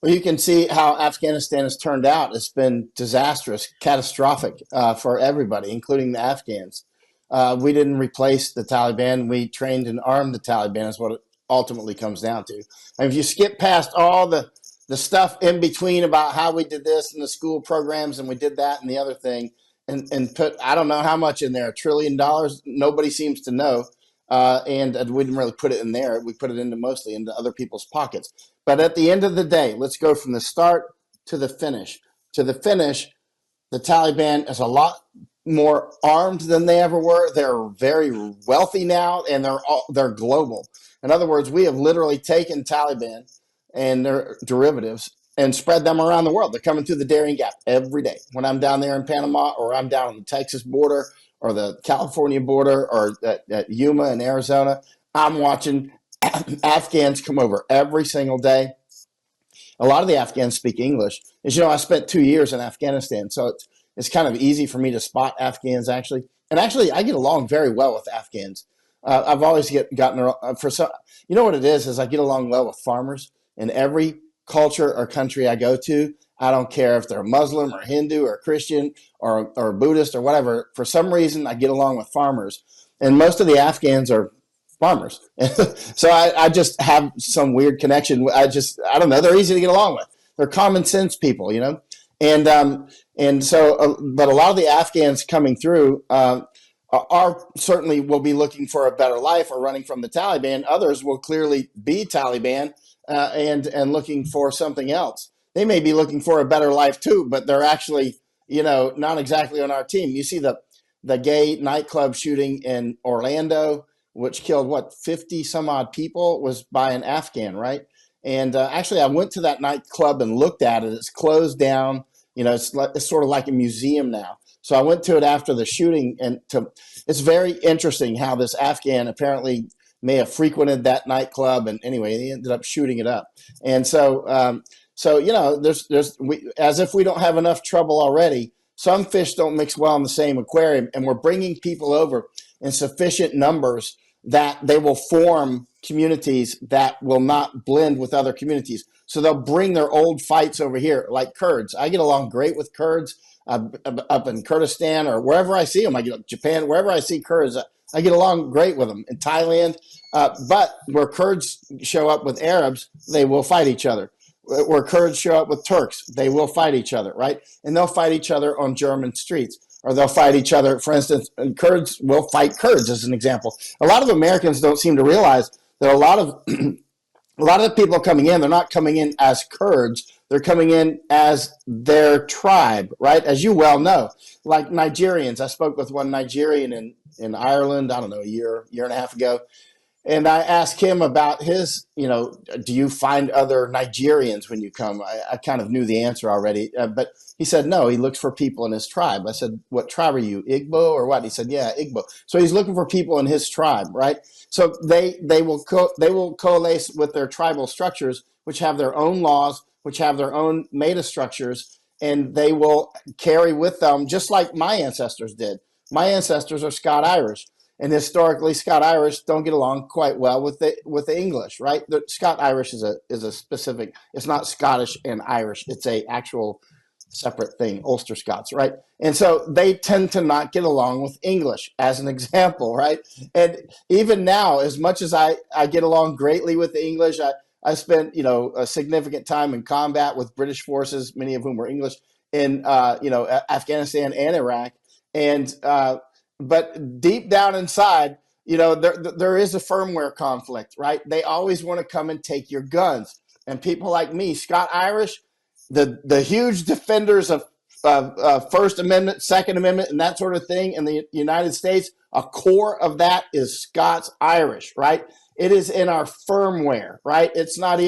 Well, you can see how Afghanistan has turned out. It's been disastrous, catastrophic for everybody, including the Afghans. We didn't replace the Taliban. We trained and armed the Taliban, is what it ultimately comes down to. And if you skip past all the stuff in between about how we did this and the school programs and we did that and the other thing, and put, I don't know how much in there, $1 trillion, nobody seems to know. And we didn't really put it in there. We put it into mostly into other people's pockets. But at the end of the day, let's go from the start to the finish. To the finish, the Taliban is a lot more armed than they ever were. They're very wealthy now, and they're global. In other words, we have literally taken Taliban and their derivatives and spread them around the world. They're coming through the Darien Gap every day. When I'm down there in Panama, or I'm down on the Texas border, or the California border, or at Yuma in Arizona, I'm watching Afghans come over every single day. A lot of the Afghans speak English. As you know, I spent 2 years in Afghanistan, so it's kind of easy for me to spot Afghans actually. And actually, I get along very well with Afghans. I've always gotten for some. You know what it is I get along well with farmers in every culture or country I go to. I don't care if they're Muslim or Hindu or Christian or Buddhist or whatever. For some reason, I get along with farmers, and most of the Afghans are farmers. So I just have some weird connection. I don't know. They're easy to get along with. They're common sense people, you know. And so, but a lot of the Afghans coming through are certainly will be looking for a better life or running from the Taliban. Others will clearly be Taliban and looking for something else. They may be looking for a better life too, but they're actually, not exactly on our team. You see the gay nightclub shooting in Orlando, which killed 50 some odd people, was by an Afghan, right? And actually, I went to that nightclub and looked at it. It's closed down. It's sort of like a museum now. So I went to it after the shooting, and it's very interesting how this Afghan apparently may have frequented that nightclub, and anyway, he ended up shooting it up. And so, as if we don't have enough trouble already. Some fish don't mix well in the same aquarium, and we're bringing people over in sufficient numbers that they will form communities that will not blend with other communities. So they'll bring their old fights over here, like Kurds. I get along great with Kurds up in Kurdistan or wherever I see them. I get Japan, wherever I see Kurds, I get along great with them. In Thailand, but where Kurds show up with Arabs, they will fight each other. Where Kurds show up with Turks, they will fight each other, right? And they'll fight each other on German streets, or they'll fight each other. For instance, and Kurds will fight Kurds, as an example. A lot of Americans don't seem to realize that a lot of the people coming in, they're not coming in as Kurds. They're coming in as their tribe, right? As you well know, like Nigerians. I spoke with one Nigerian in Ireland, I don't know, a year and a half ago. And I asked him about his, do you find other Nigerians when you come? I kind of knew the answer already, but he said, no, he looks for people in his tribe. I said, what tribe are you, Igbo or what? He said, yeah, Igbo. So he's looking for people in his tribe, right? So they will coalesce with their tribal structures, which have their own laws, which have their own meta structures, and they will carry with them, just like my ancestors did. My ancestors are Scott-Irish. And historically, Scott-Irish don't get along quite well with the English, right? The Scott-Irish is a specific. It's not Scottish and Irish. It's a actual separate thing, Ulster Scots, right? And so they tend to not get along with English, as an example, right? And even now, as much as I get along greatly with the English, I spent a significant time in combat with British forces, many of whom were English, in Afghanistan and Iraq, and but deep down inside, there is a firmware conflict, right? They always want to come and take your guns. And people like me, Scott-Irish, the huge defenders of First Amendment, Second Amendment, and that sort of thing in the United States, a core of that is Scots-Irish, right? It is in our firmware, right? It's not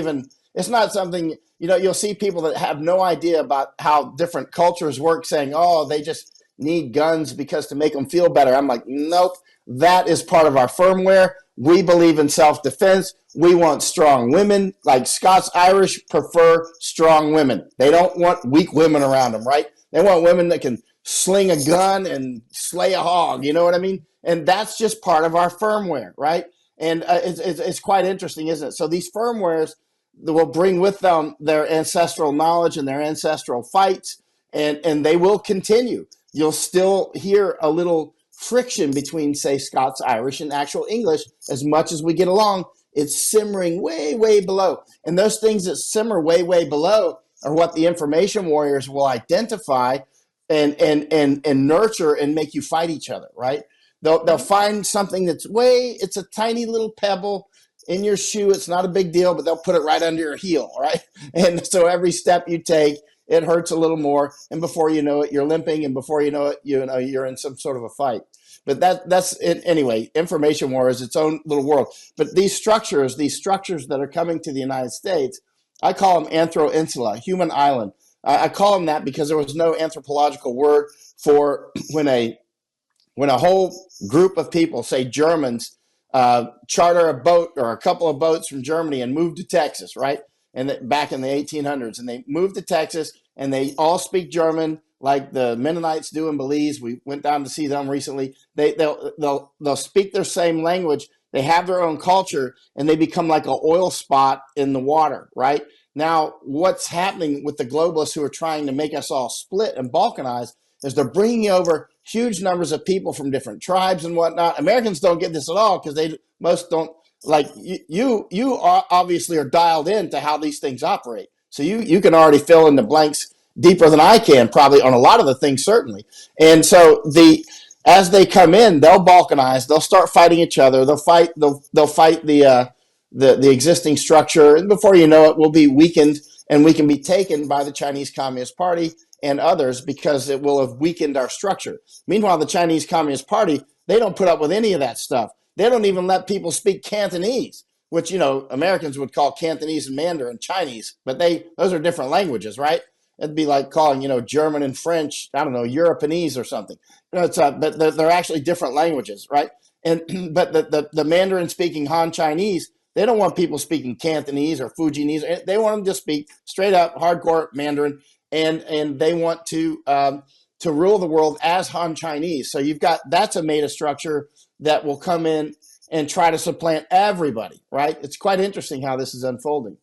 something, you'll see people that have no idea about how different cultures work saying, oh, they just need guns because to make them feel better. I'm like, nope, that is part of our firmware. We believe in self-defense. We want strong women. Like Scots-Irish prefer strong women. They don't want weak women around them, right? They want women that can sling a gun and slay a hog. You know what I mean? And that's just part of our firmware, right? And it's quite interesting, isn't it? So these firmwares, will bring with them their ancestral knowledge and their ancestral fights, and they will continue. You'll still hear a little friction between, say, Scots Irish and actual English. As much as we get along, it's simmering way, way below. And those things that simmer way, way below are what the information warriors will identify and nurture and make you fight each other, right? They'll find something that's it's a tiny little pebble in your shoe. It's not a big deal, but they'll put it right under your heel, right? And so every step you take, it hurts a little more, and before you know it, you're limping, and before you know it, you're in some sort of a fight. But that's it anyway. Information war is its own little world. But these structures that are coming to the United States, I call them anthro-insula, human island. I call them that because there was no anthropological word for when a whole group of people, say Germans, charter a boat or a couple of boats from Germany and move to Texas, right? And back in the 1800s, and they moved to Texas, and they all speak German like the Mennonites do in Belize. We went down to see them recently. They'll speak their same language. They have their own culture, and they become like an oil spot in the water, right? Now, what's happening with the globalists who are trying to make us all split and balkanize is they're bringing over huge numbers of people from different tribes and whatnot. Americans don't get this at all because most don't. Like you obviously are dialed into how these things operate. So you can already fill in the blanks deeper than I can probably on a lot of the things, certainly. And so as they come in, they'll balkanize. They'll start fighting each other. They'll fight the existing structure, and before you know it, we'll be weakened, and we can be taken by the Chinese Communist Party and others because it will have weakened our structure. Meanwhile, the Chinese Communist Party, they don't put up with any of that stuff. They don't even let people speak Cantonese, which, Americans would call Cantonese and Mandarin Chinese, but those are different languages, right? It'd be like calling, German and French, I don't know, Europeanese or something. But they're actually different languages, right? And but the Mandarin speaking Han Chinese, they don't want people speaking Cantonese or Fujianese. They want them to speak straight up hardcore Mandarin, and they want to rule the world as Han Chinese. So that's a meta structure that will come in and try to supplant everybody, right? It's quite interesting how this is unfolding.